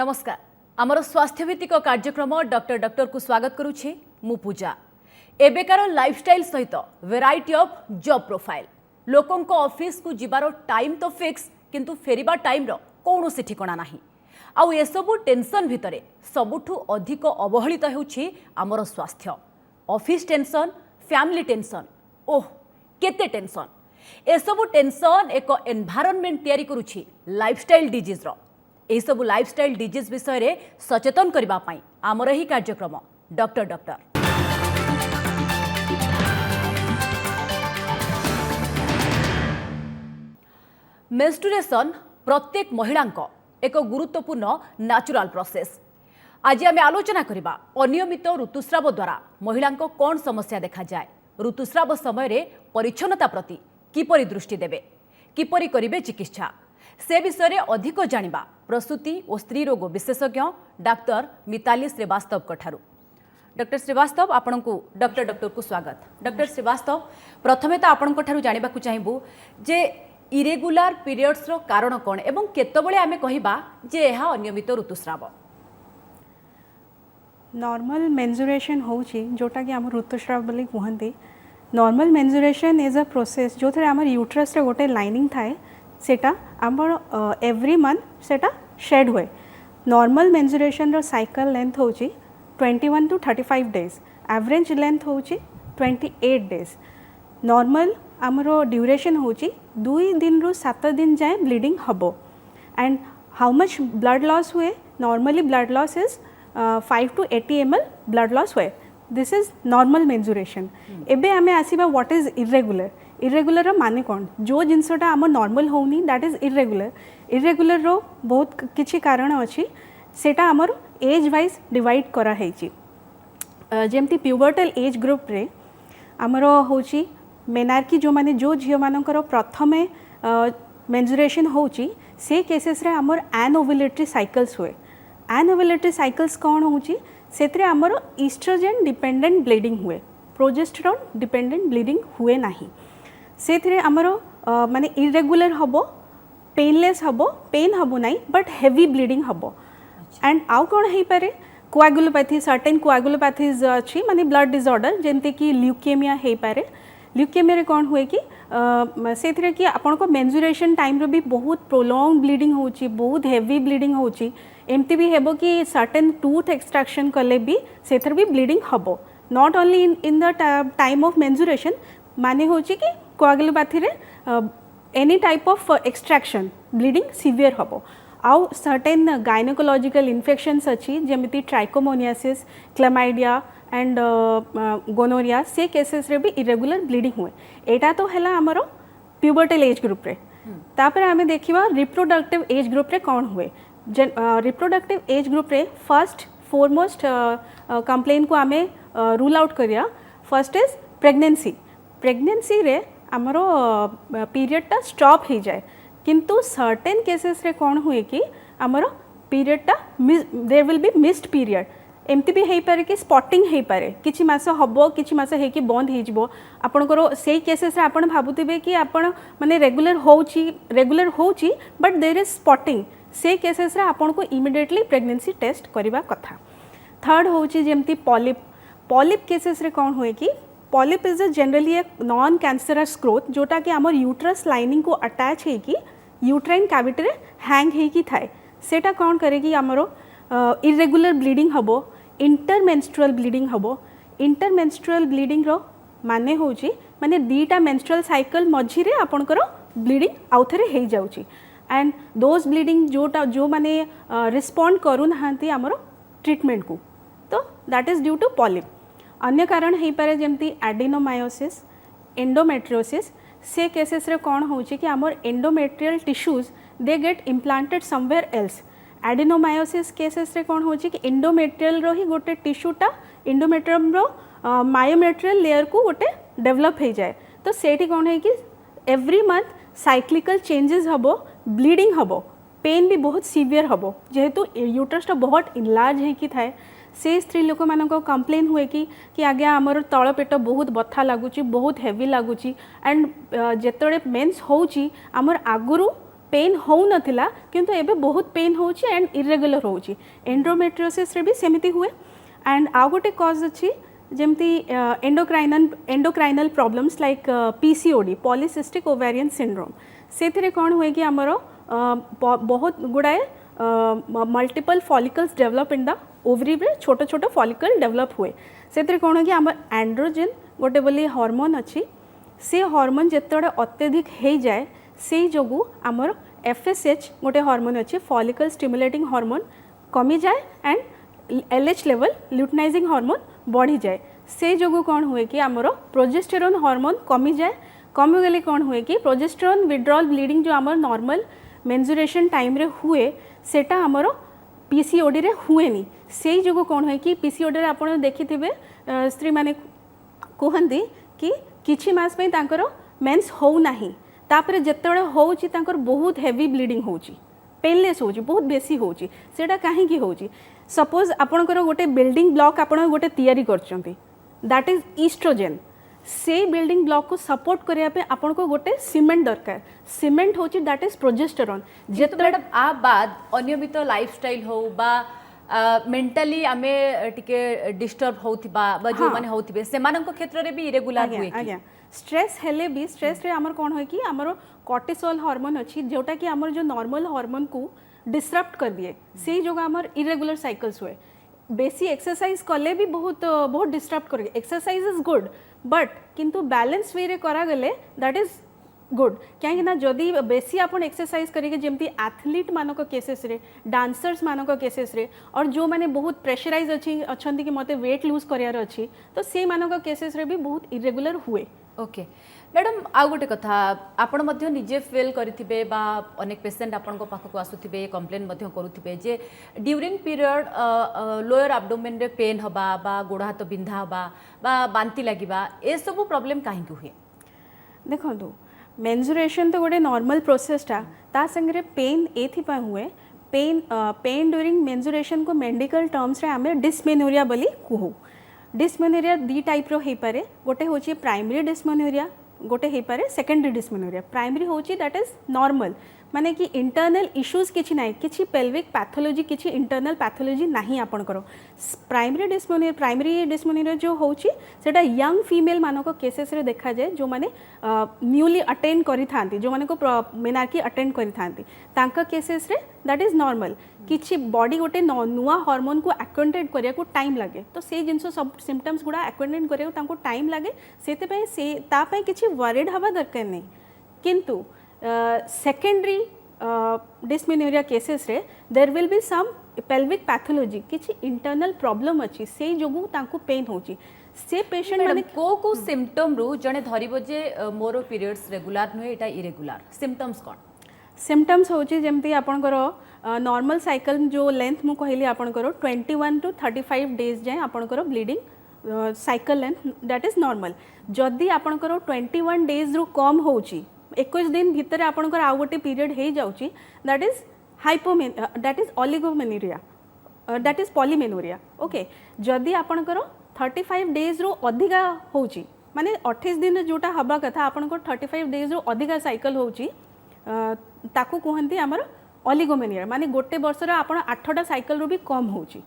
नमस्कार आमर स्वास्थ्यभित्तिक कार्यक्रम डॉक्टर डॉक्टर को स्वागत करुछि मु पूजा एबेकार लाइफस्टाइल सहित वेराइटी ऑफ जॉब प्रोफाइल लोकों को ऑफिस को जिबार टाइम तो फिक्स किंतु फेरिबा टाइम रो कौनसी ठिकाना नाही आउ एसबू टेंशन भितरे सबुठु अधिक अवहेलित हेउछि आमर स्वास्थ्य ऑफिस टेंशन फैमिली टेंशन ओह केते टेंशन एसबू टेंशन एक एनवायरनमेंट तैयारी करुछि लाइफस्टाइल डिजीज रो एही सबु लाइफस्टाइल डिजीज विषय रे सचेतन करबा पई आमर ही कार्यक्रम डॉक्टर डॉक्टर मेन्स्ट्रुएशन प्रत्येक महिला एक गुरुत्वपूर्ण नेचुरल प्रोसेस आज आम आलोचना करबा अनियमित ऋतुस्राव द्वारा महिला कौन समस्या देखा जाए ऋतुस्राव समय परिच्छन्नता प्रति किपरि दृष्टि देबे किपरि करिवे चिकित्सा से विषय अधिक जानिबा प्रसूति और स्त्री रोग विशेषज्ञ डाक्टर मिताली श्रीवास्तव ठारू डॉक्टर श्रीवास्तव आपण को डॉक्टर डॉक्टर को स्वागत डॉक्टर श्रीवास्तव प्रथमे तो आपण ठारू जानिबा को चाहिबू जे इरेगुलर पीरियड्स रो कारण कौन एवं केतबळे आमे कहिबा जे एहा अनियमित ऋतुस्राव नॉर्मल मेन्जुरेशन होची जोटा कि आम ऋतुस्राव बोली कहते नॉर्मल मेन्जुरेशन इज अ प्रोसेस जो थे आम यूट्रस रे गोटे लाइनिंग थाए सेटा आमर एव्री मंथ सेटा शेड हुए नॉर्मल मेन्जुरेशन रो साइकिल लेंथ होची 21 to 35 डेज एवरेज लेंथ होची 28 डेज नॉर्मल आमरो ड्यूरेशन होची 2 दिन रु 7 दिन जाए ब्लीडिंग हबो and how much blood loss हुए normally blood loss is 5 to 80 ml blood loss हुए दिस इज नॉर्मल मेन्जुरेशन एबे आमे आसीबा व्हाट इज इरेगुलर इरेगुलर माने कौन जो जिनसटा आम नॉर्मल होनी दैट इज इरेगुलर रो बहुत किछि कारण अच्छी सेटा आमर एज वाइज डिवाइड करा हेची जेमती प्यूबर्टल एज ग्रुप रे आमर होची मेनार्की जो माने जो झियो मानकर प्रथमे मेन्जुरेशन होची से केसेस रे आमर एनओव्युलेटरी साइकल्स हुए एनओव्युलेटरी साइकल्स कौन होची सेतरे आमर ईस्ट्रोजेन डिपेंडेंट ब्लीडिंग हुए प्रोजेस्टेरॉन डिपेंडेंट ब्लीडिंग हुए नाही से आमर माने इरेगुलर हबो पेनलेस हबो पेन हबो नाही बट हेवी ब्लीडिंग हबो एंड आउ कौन है पारे कोआगुलोपैथी सर्टेन कोआगुलोपैथीज अच्छी माने ब्लड डिसऑर्डर जेमते कि ल्यूकेमिया है पारे ल्यूकेमिया रे कौन हुए कि से कि आपण को मेन्जुरेशन टाइम रो भी बहुत प्रोलॉन्ग ब्लीडिंग होची बहुत हेवी ब्लीडिंग होची एमती भी हेबो कि सर्टेन टूथ एक्सट्रैक्शन कले भी सेथर भी ब्लीडिंग हबो not only in the time of menstruation माने होची कि कोआगुलोपैथी रे any type of extraction bleeding severe हबो आउ सर्टेन गायनोकोलॉजिकल इन्फेक्शंस अच्छी जेमिति ट्राइकोमोनियासिस क्लेमाइडिया एंड गोनोरिया से केसेस रे भी इरेगुलर ब्लीडिंग हुए एटा तो हैला हमरो प्यूबर्टल एज ग्रुप रे तापर आमे देखिबा रिप्रोडक्टिव एज ग्रुप रे कौन हुए रिप्रोडक्टिव एज ग्रुप रे फर्स्ट फोरमोस्ट कंप्लेन को आमे रूल आउट करिया फर्स्ट इज प्रेगनेंसी रे आमरो पीरियडटा स्टॉप हो जाए किंतु सर्टेन केसेस रे कौन हुए कि आमरो पीरियडटा there will be missed period एमती भी हो पारे कि स्पॉटिंग हो पारे किछि मास हबो किछि मास हे कि बंद हो जिवो आपनकर सेही केसेस रे आपण भाबुतिबे कि आपण माने रेगुलर होची बट देयर इज स्पॉटिंग से केसेस रे आपण को इमिडिएटली प्रेगनेंसी टेस्ट करबा कथा थर्ड होची जेमती पॉलिप केसेस रे कौन हुए कि पॉलिप इज जनरली एक नॉन कैंसरस ग्रोथ जोटा कि आमर यूट्रस लाइनिंग को अटैच है कि यूट्राइन कैविटी रे हैंग है कि थाए सेटा कौन करे कि आमर इरेगुलर ब्लीडिंग हबो इंटरमेंस्ट्रुअल ब्लीडिंग हबो इंटरमेंस्ट्रुअल ब्लीडिंग रो माने होची माने दीटा मेंस्ट्रुअल साइकिल मझी रे आपनकर ब्लीडिंग आउथरे हे जाउची एंड दोज ब्लीडिंग जोटा जो माने रिस्पोंड करू नाहंती आमर ट्रीटमेंट को तो that is due to polyp अन्य कारण हो पारे जमती एडिनोमायोसिस एंडोमेट्रियोसिस से केसेस रे कौन होची कि आमर endometrial tissues they get implanted somewhere else adenomyosis cases रे कौन होची कि एंडोमेट्रियल रो ही गोटे टिश्यूटा एंडोमेट्रियम रो मायोमेट्रियल लेयर को गोटे डेवलप हो जाए तो सेठी कौन है कि एवरी मंथ साइक्लिकल चेंजेस हबो ब्लीडिंग हबो पेन भी बहुत सीवियर हबो जेहेतु यूट्रसटा बहुत इनलार्ज है कि थाए से स्त्री लोक मान कंप्लेन हुए कि आगे आमर तल पेट बहुत बथा लगुच बहुत हेवी लगुच एंड जिते मेन्स होची आमर आगुरु पेन हो नथिला किंतु एबे बहुत पेन होची एंड इरेगुलर होची एंडोमेट्रियोसिस रे भी सेमिति हुए एंड आ गोटे कॉज अछि जेमती endocrinal problems like PCOD polycystic ovarian syndrome से कौन हुए कि आमर बहुत गुड़ाए multiple follicles develop in the ovary रे छोट छोट फॉलिकल डेवलप हुए से कौन है कि आम एंड्रोजेन गोटे बोली हार्मोन अच्छी से हार्मोन जिते अत्यधिक हो जाए से जोगु आमर एफएसएच गोटे हार्मोन अच्छी फॉलिकल स्टिमुलेटिंग हार्मोन कमी जाए and LH level luteinizing hormone बढ़ी जाए से जोगु कौन हुए कि आमर प्रोजेस्टेरोन हार्मोन कमी जाए कमी गले कौन हुए कि प्रोजेस्टेरोन विड्रॉल ब्लीडिंग जो आमर नॉर्मल मेंजुरेशन टाइम रे हुए सेटा आमर पीसीओडी रे हुएनी से जोगु कौन हुए कि पीसीओडी रे आपण देखिथिबे स्त्री माने कहंती कि किछि मास पे तांकर मेंस हो नाही तापरे जेतेबेले होउची तांकर बहुत हेवी ब्लीडिंग होउची पेनलेस होउची बहुत बेसी होउची सेटा काहे कि होउची सपोज आपणकर गोटे बिल्डिंग ब्लॉक आपण गोटे तैयारी करचंती दैट इज ईस्ट्रोजेन से बिल्डिंग ब्लॉक को सपोर्ट करिया पे आपण को गोटे सीमेंट दरकार सीमेंट होची दैट इज प्रोजेस्टेरोन जेतो मैडम आ बाद अनियमित लाइफस्टाइल हो बा मेंटली आमे टिके डिस्टर्ब होथिबा बा जो माने होथिबे सेमानक क्षेत्र रे भी इरेगुलर हुए आज्ञा स्ट्रेस हेले भी स्ट्रेस रे हमर कोन होय कि हमर कॉर्टिसोल हार्मोन अछि जोटा कि हमर जो नॉर्मल हार्मोन को डिसरप्ट कर दिए से जो हमर इरेगुलर साइकिल्स हुए बेसी एक्सरसाइज कले भी बहुत बहुत डिस्टर्ब कर एक्सरसाइज इज गुड बट किंतु बैलेंस वे रे करा गले दैट इज गुड कहीं ना जदि बेसी आपन एक्सरसाइज करेंगे जमती एथलीट मानक केसेस रे डांसर्स मानक केसेस रे और जो माने बहुत प्रेशराइज अच्छी अच्छी कि मते वेट लूज करार अच्छी तो से मानक केसेस रे भी बहुत इरेगुलर हुए ओके मैडम आ गोटे कथा आपण मध्य निजे फेल करिथिबे बा अनेक पेशेंट आपण को पाखको आसुथिबे कंप्लेन मध्य करूथिबे जे ड्यूरिंग पीरियड लोअर एब्डोमेन रे पेन हबा बा गोड़ हाथ बिंधा हबा बा बांती लागिबा ए सब प्रॉब्लम काहे कि हुए देखंतु मेंजुरेशन तो गोटे नॉर्मल प्रोसेसटा ता संगे पेन एथिपा हुए पेन ड्यूरिंग मेंजुरेशन को मेडिकल टर्म्स रे आमे डिस्मेनोरिया बोली कहू डिस्मेनोरिया दी टाइप रो हे पारे गोटे होची प्राइमरी डिस्मेनोरिया गोटे हे पारे सेकेंडरी डिस्मेनोरिया प्राइमरी होची दैट इज नॉर्मल माने कि इंटरनल इश्यूज किछि नाही किछि पेल्विक पैथोलॉजी किछि इंटरनल पैथोलॉजी नाही आपनकर प्राइमरी डिस्मेनोरिया जो होची सेटा यंग फीमेल मानक केसेस रे देखा जाए जो माने न्यूली अटेंड करि थांती जो माने को मेनार्की अटेंड करि थांती तांका केसेस रे दैट इज नॉर्मल किछि बॉडी गोटे नुआ हार्मोन को एक्वेंटेड करिया को टाइम लागे तो से जिंस सब सिम्पटम्स गुडा एक्वेंटेड करिया तांको टाइम लागे सेते पे से ता पे किछि वरीड हवा दरकार नहीं किंतु सेकेंडरी डिस्मेनोरिया केसेस रे there will be some pelvic pathology किछि इंटरनल प्रॉब्लम अछि से जोगु तांको पेन होची से पेशेंट माने को सिम्पटम रु जने धरिबो जे मोर पीरियड्स रेगुलर नुहे एटा इरेगुलर सिम्पटम्स कोन सिम्पटम्स होची जेमती आपनकर नॉर्मल साइकिल जो लेंथ मु कहली आपनकर 21 टू 35 डेज जाए आपनकर bleeding cycle length that is normal जदि आपनकर 21 डेज रु कम होची 21 दिन भितर आपनकर आउ गोटे पीरियड हे जाउची that is oligomenorrhoea that is polymenorrhoea okay जदि आपनकर 35 डेज रु अधिका होची माने 28 दिन जोटा हबा कथा आपनकर 35 डेज रु अधिका साइकिल होची ताकू कहंती हमर ऑलिगोमेनिया माने गोटे वर्ष रे आपण 8टा साइकिल रो भी कम होची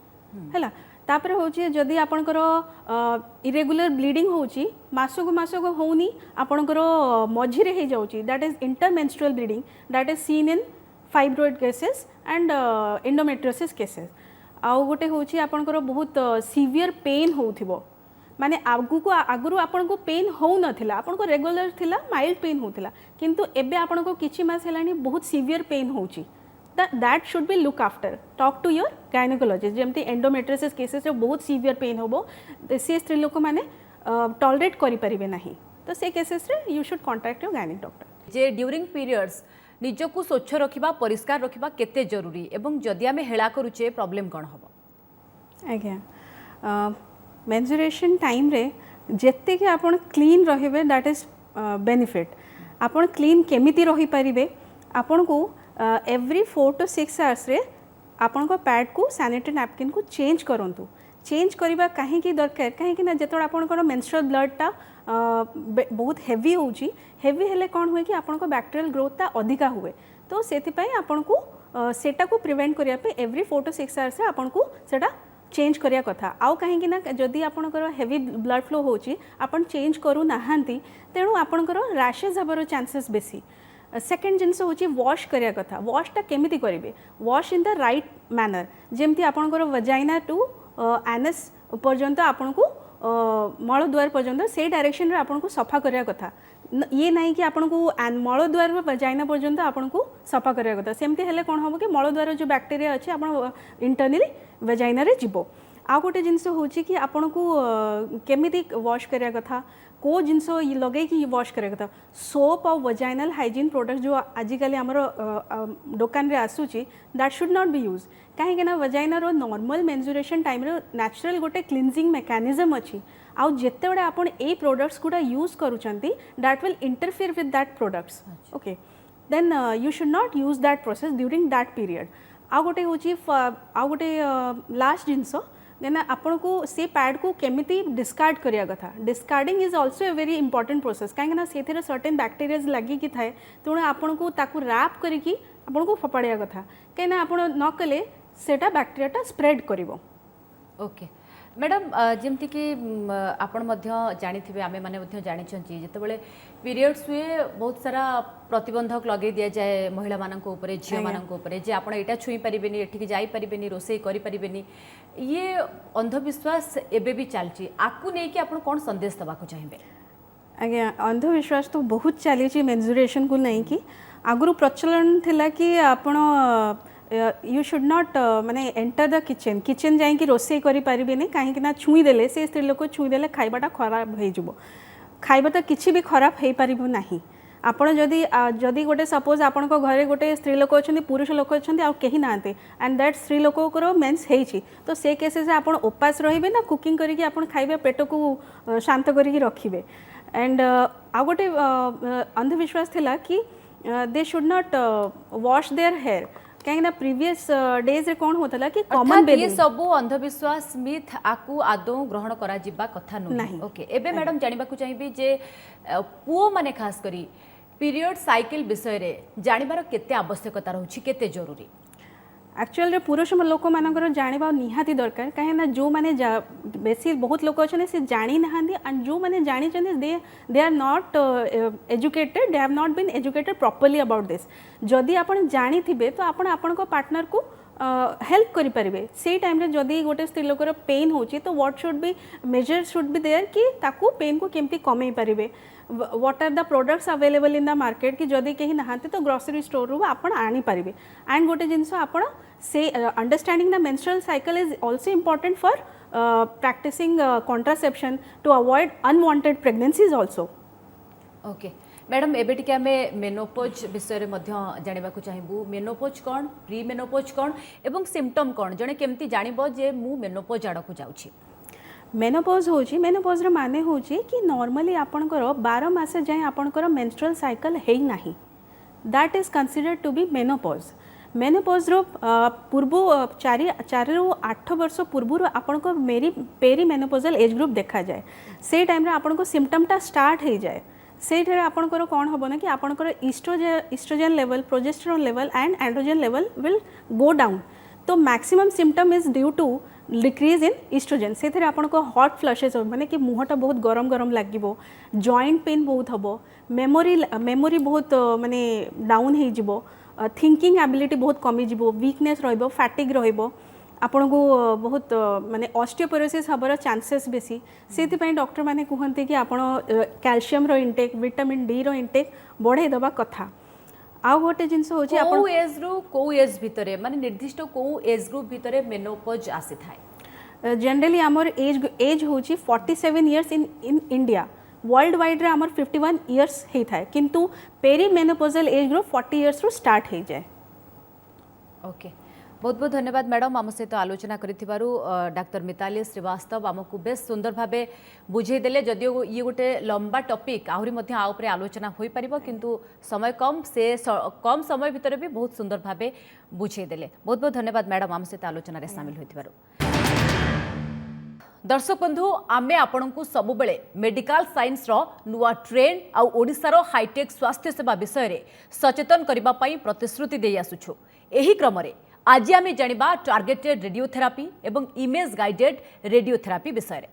हैला तापरे होची जदी आपनकर इरेगुलर ब्लीडिंग होची मासको होनी आपनकर मझी रे हे जाउची that is intermenstrual bleeding that is seen in fibroid cases and endometriosis cases आउ गोटे होची आपनकर बहुत सीवियर पेन होउथिबो माने आगुरु आपन को पेन हो नथिला आपन को रेगुलर थिला माइल्ड पेन होथिला किंतु एबे आपन को किछि मास हेलानी बहुत सीवियर पेन होची that should be look after talk to your gynaecologist जेमती एंडोमेट्रियोसिस केसेस रे बहुत सीवियर पेन होबो से स्त्री लोक माने टॉलरेट करि परिबे नाही तो से केसेस रे you should contact your gynaec doctor जे ड्यूरिंग पीरियड्स निजको स्वच्छ रखिबा परिष्कार रखिबा केते जरूरी एवं जदि आमे हेला करूचे प्रॉब्लम कोन हबो आज्ञा मेंजुरेशन टाइम रे जेते कि आपण क्लीन रहिबे दैट इज बेनिफिट आपण क्लीन केमिति रही परिबे आपण को एवरी 4 to 6 आवर्स रे आपण को पैड को सैनिटरी नैपकिन को चेंज करंतु चेंज करबा काहे कि दरकार काहे कि ना जेतोड़ आपण को मेंस्ट्रुअल ब्लड ता बहुत हेवी होची हेवी हेले कोन हुए कि आपण को बैक्टीरियल ग्रोथ ता अधिका हुए तो से आपन को सेटा को प्रिवेंट करिया पे एवरी 4 to 6 आवर्स से आपन को सेटा चेंज करिया कथा आउ कहीं ना जदि आपनकर हेवी ब्लड फ्लो होची आपन चेंज करू नाहांती तेणु आपनकर रैशेज हबार चांसेस बेसी सेकेंड जिनस होची वॉश करिया कथा वॉशटा केमिति करिवे wash in the right manner जेमती आपनकर वजाइना टू एनस पर्यंत आपन को मल द्वार पर्यंत से डायरेक्शन रे आपन को सफा करिया कथा ये नहीं कि आपन को मल द्वार वजाइना पर्यंत आपन को सफा करिया कथा सेमती हेले कोन होबो कि मल द्वार जो बैक्टीरिया अछि आपन इंटरनली वजाइना रे जिवो आ गोटे जिनस होची कि आपन को केमिति वॉश करिया कथा को जिनस लगे कि वॉश करिया कथा सोप और वजाइनल हाइजीन प्रोडक्ट जो आजिकली आमर दुकान रे आसुची that should not be use कहीं ना वजाइनार नॉर्मल मेन्जुरेशन टाइम रे नेचुरल गोटे क्लीनजिंग मेकानिजम अच्छी आउ जिते बड़े आपन ए प्रोडक्ट्स गुड़ा यूज करूचंती that will interfere with that products okay then you should not use that process during that period आ गोटे होची आ गोटे लास्ट जिनस देन आपन को से पैड को केमिति डिस्कार्ड करिया कथा discarding is also a very important process कहीं ना से सर्टेन बैक्टेरियाज लगी कि थाए तेणु आपन को ताकू रैप करिकी आपन को फपाड़िया कथा कहीं ना आपन न कले सेटा बैक्टेरियाटा स्प्रेड करिवो ओके मैडम जमती कि आपण जानी आमे माने जानी जितेबाला पीरियड्स हुए बहुत सारा प्रतिबंधक लगे दि जाए महिला मानक ऊपर झील मानक ऊपर जे आप यहाँ छुई पारे एठिक जापरेनि रोसे करें ये अंधविश्वास एबे भी चलती आपको नहीं कि आप कौन संदेश देवाक चाहिए आज्ञा अंधविश्वास तो बहुत चली मेन्जुरेशन को नहीं कि आगु प्रचलन थिला कि आपण यू शुड नॉट माने एंटर द किचन किचन जाइए रोसे करें कहीं छुई देले से स्त्री लोक छुई देले खाइबाटा खराब हो खाइबा तो किसी भी खराब हो पार नहीं आपण जदि गोटे सपोज आपण घरे गोटे स्त्री लोक अच्छा पुरुष लोक अच्छा कहीं ना एंड दैट स्त्री लोकर मेन्स होती तो से केसेस आप उपास रे ना कुकिंग करके खाइबे पेट को शांत करके रखिए एंड आ गोटे अंधविश्वास थिला कि they should not wash their hair कहीं प्रीवियस डेज रे कौन होता कि कॉमन ये सब अंधविश्वास मिथ आकु आदौ ग्रहण करा जिबा कथा नहीं ओके एबे मैडम जानिबा को चाहिबी जे पुओ माने खास करी पीरियड साइकिल विषय रे जानिबार केते आवश्यकता रहउछि केते जरूरी एक्चुअल रे पुरुष लोक मानकर जानिबा निहाती दरकार कहीं जो माने बेसी बहुत लोक अच्छे से जानी नहांती एंड जो माने जानी they are not educated they have not been educated properly about this जदि आपण जानी थिबे तो आपण आपण को पार्टनर को हेल्प करि परिबे से टाइम रे जदि गोटे स्त्री लोकर पेन होची तो what should be measure should be there कि ताकू पेन को केमती कमे परिबे what are the products available in the market कि जदि कहीं नहांती तो ग्रोसरी स्टोर रू आपण आनी परिबे एंड गोटे जिनस आपण से understanding the menstrual cycle is also important for practising contraception to avoid unwanted pregnancies also okay madam एबे टिके आमे मेनोपोज विषय रे मध्य जानिबा को चाहिबू मेनोपोज कोन प्री मेनोपोज कोन एवं सिम्पटम कोन जने केमती जानिबो जे मु मेनोपोज आड़ को जाउछि मेनोपोज होची मेनोपोज रे माने होची कि नॉर्मली आपनकर 12 मास जाय आपनकर मेंस्ट्रुअल साइकिल हेई नाही that is considered to be menopause menopause रो पूर्व 4 ରୁ 8 वर्ष पूर्व आपनको मेरी पेरी मेनोपोजल एज ग्रुप देखा जाए से टाइम रे आपनको सिम्पटमटा स्टार्ट हो जाए से आपनकर कौन हम ना कि आपनकर estrogen level progesterone level and androgen level will go down तो maximum symptom is due to decrease in estrogen से आपको हॉट फ्लशेस माने कि मुहटा बहुत गरम गरम लगे जॉइंट पेन बहुत हम मेमोरी बहुत माने डाउन हो थिंकिंग एबिलिटी बहुत कमी जीवो वीकनेस रहिबो फैटिग रहिबो आपन को बहुत माने ऑस्टियोपोरोसिस हबार चांसेस बेसी से डॉक्टर माने कहते कि आपण कैल्शियम रो इंटेक विटामिन डी रो इंटेक बढ़ाई दबा कथा आ गोटे जिनस होची आपण एज रो को एज भितरे माने निर्दिष्ट को एज ग्रुप भितरे मेनोपोज आसी थाए जनरली आमर एज होची 47 years in India world wide रे आमर 51 इयर्स हे थाए किंतु perimenopausal age group 40 years रो स्टार्ट हे जाए ओके बहुत बहुत धन्यवाद मैडम आम सहित आलोचना करिथिबारु डॉक्टर मिताली श्रीवास्तव आमको बेस सुंदर भावे बुझेदेले जदियो ये गोटे लंबा टॉपिक आहुरी मध्य आ उपरे आलोचना होई परिबो किंतु समय कम से कम समय भितर भी बहुत सुंदर भावे बुझेदेले बहुत बहुत धन्यवाद मैडम आम सहित आलोचना रे शामिल होइथिबारु दर्शक बंधु आमे आपणku सबुबेले मेडिकल साइंस रो नुआ ट्रेंड आ ओडिसार हाईटेक स्वास्थ्य सेवा विषय रे सचेतन करिबा पई प्रतिश्रुति देई आसुछु। एही क्रम रे आज आमे जानिबा टार्गेटेड रेडियोथेरापी एवं इमेज गाइडेड रेडियोथेरापी विषय रे।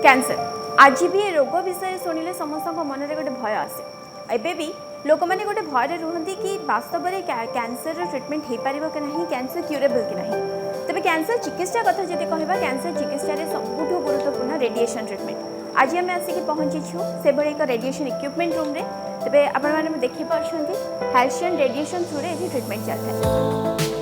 कैंसर आज भी ये रोग विषय शुणिले समस्त मन में गोटे भय आसे एबे भी लोक मैंने गोटे भय रुहति कि वास्तव में कैंसर ट्रीटमेंट हो पार कि नहीं, कैंसर क्यूरेबल कि नहीं। तेज कैंसर चिकित्सा कथा जब कह कैंसर चिकित्सा सबुठ गुरुत्वपूर्ण रेडिएशन ट्रीटमेंट। आज आम आसिक पहुँचीछु से भाई एक रेडिएशन इक्विपमेंट रूम रे। तेज आपण देखिपुं हाल्सियन रेडिएशन थ्रू रे ट्रीटमेंट चलता है।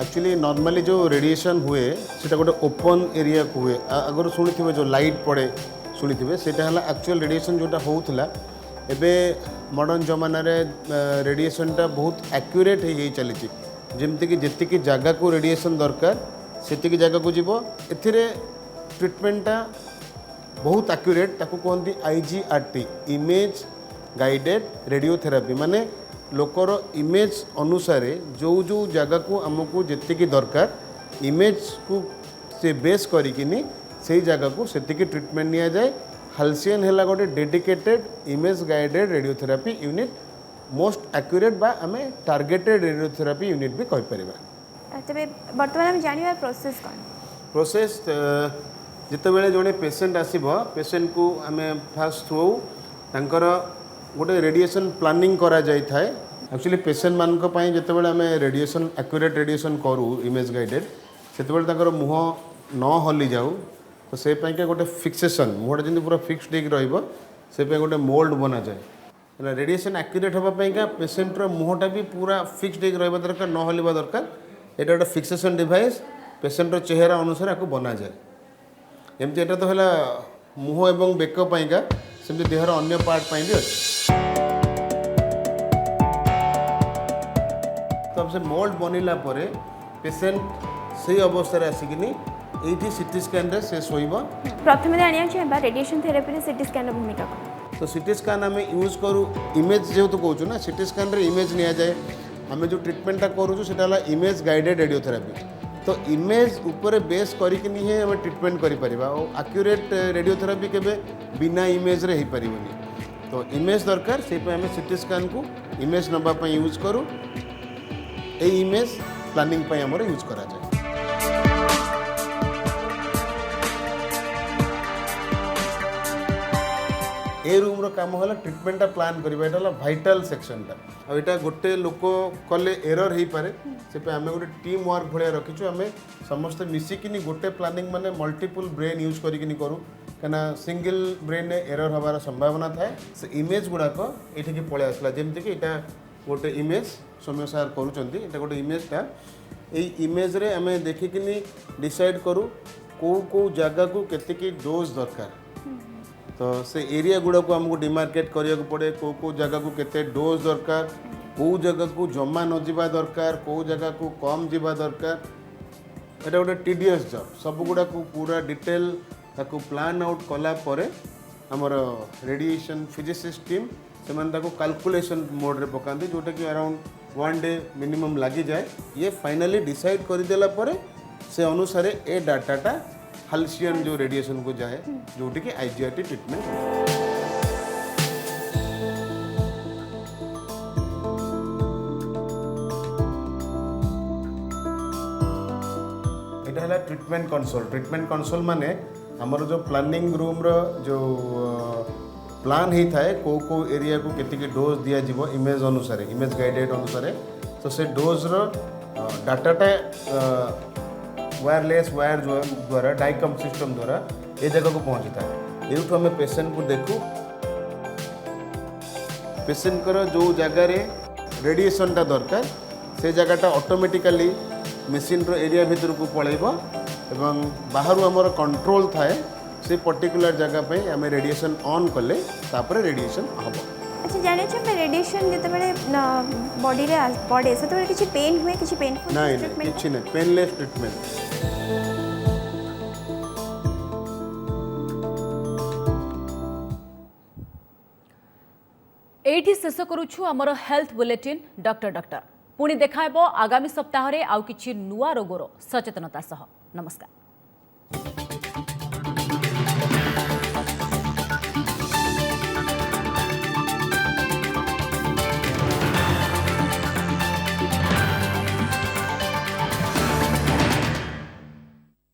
एक्चुअली नॉर्मली जो रेडिएशन हुए सेटा गोटे ओपन एरिया को हुए अगर शुणी थे जो लाइट पड़े शुणी थे सेटा है एक्चुअल रेडिएशन जोटा होता एबे मॉडर्न जमाना रे रेडिएशनटा बहुत एक्यूरेट हो चली जमती कि जी जगह को रेडिएशन दरकार से जगह को जीव एथिरे ट्रीटमेंटा बहुत एक्यूरेट ताको कहते IGRT इमेज गाइडेड रेडियोथेरापी माने लोकर इमेज अनुसार जो जो जगह को आमको जी दरकार इमेज को से बेस करिकिनी से जगह को से ट्रीटमेंट निया जाए। हाल्सियन है गोटे dedicated image guided radiotherapy unit most accurate बा आम टार्गेटेड रेडियोथेरापी यूनिट भी कहि परिबा। तबे वर्तमान हम जानिबा प्रोसेस कोन प्रोसेस जितेबाला जड़े पेसेंट आसब पेसेंट को आम फास्ट थ्रू तांकर गोटे रेडिएशन प्लानिंग करा जाय थाए। एक्चुअली पेसेंट मानक पई जितेबाला आम रेडिएशन एक्यूरेट रेडिएशन करू इमेज गाइडेड सेतेबाला तांकर मुह न हली जाऊ तो से पई के गोटे फिक्सेशन मुहटा जंती पूरा फिक्स्ड होक रहिबो से पई गोटे मोल्ड बना जाए। रेडिएशन एक्यूरेट होबा पई का पेसेंट रो मुहटा भी पूरा फिक्स्ड होक रहिबा दरकार न हलिबा दरकार। एटा गोटे फिक्सेशन डिवाइस पेसेंट रो चेहरा अनुसार आको बना जाए। एमती एटा तो हला मुह एवं बेक पई का सेमती देहर अन्य पार्ट पई भी अछि। तब से मोल्ड बनिला परे पेसेंट सही अवस्था आसिकिनी एठी सीटी स्कैन रे से सोइबो। प्रथम जानिया चाहिए रेडिएशन थेरेपी रे सीटी स्कैन रो भूमिका कोन। तो सीटी स्कैन आम यूज करूँ इमेज जेहेतु कहूँ ना सीटी स्कैन रे इमेज निया जाए आम जो ट्रीटमेंटा करूँ सेटा इमेज गाइडेड रेडियोथेरापी। तो इमेज ऊपर बेस करिकिनी ही आम ट्रीटमेंट करि परिबा और एक्यूरेट रेडियोथेरापी केबे बिना इमेज रे ही परिबनी। तो इमेज दरकार से आम सीटी स्कैन को इमेज नबा पई यूज करूँ ए इमेज प्लानिंग पई हमर यूज करा जाए। ए रूम रो काम होला ट्रीटमेंटा प्लान करबा एटा भाइटल सेक्शनटा आ एटा गोटे लोक कले एरर हो पारे से पे आमे गोटे टीम वर्क भलिया रखिछु आमे समस्त मिसिकिनी गोटे प्लानिंग माने मल्टीपल ब्रेन यूज करिकिनी करू कना सिंगल ब्रेन ने एरर हबार संभावना थाए। से इमेज गुडाक एठी के पळे आसला जेमति कि एटा गोटे इमेज सौम्य सार करूचंती एटा गोटे इमेजटा ए इमेज रे आमे देखिकिनी डिसाइड करू को जगह को केते की डोज दरकार। तो से एरिया गुड़ा को हमको डिमार्केट करिया को पड़े को जगह को केते डोज दरकार को जगह को जमा न जीवा दरकार को जगह को कम जीवा दरकार। एटा गोटे टीडीएस जॉब सब गुड़ा को पूरा डिटेल ताको प्लान आउट कला परे हमर रेडिएशन फिजिसिस्ट टीम से माने ताको कैलकुलेशन मोड रे पकांती जोटा कि अराउंड 1 डे मिनिमम लगी जाए। ये फाइनली डिसाइड कर देला परे से अनुसार ए डाटाटा हाल्सियन जो रेडिएशन को जाए जोटी कि IGRT ट्रीटमेंट। एटा हला ट्रीटमेंट कंसोल माने हमर जो प्लानिंग रूम रो जो प्लान ही थाए को एरिया को केतिकी डोज दिया जीवो इमेज अनुसार इमेज गाइडेड अनुसार तो से डोज रो डाटाटा वायरलेस वायर जो द्वारा डाइकम सिस्टम द्वारा ये जगह को पहुँचता है। ये हमें पेसेंट को देखू पेसेंट कर जो जगार रेडिएशनटा दरकार से जगहटा ऑटोमेटिकली मशीन रो एरिया भीतर को पलैब एवं बाहर आमर कंट्रोल थाए से पर्टिकुलर जगह पे आम रेडिएशन ऑन कले तापर रेडिएशन हम। अच्छा जाने मैं रेडिएशन जिते बॉडी रे पड़े से किसी पेन हुए किसी पेनफुल नहीं किसी नहीं पेनलेस ट्रीटमेंट। एठी शेष करूछु आमर हेल्थ बुलेटिन डॉक्टर डॉक्टर पुणी देखा आगामी सप्ताह आउ किछि नुआ रोगर सचेतनता सह नमस्कार।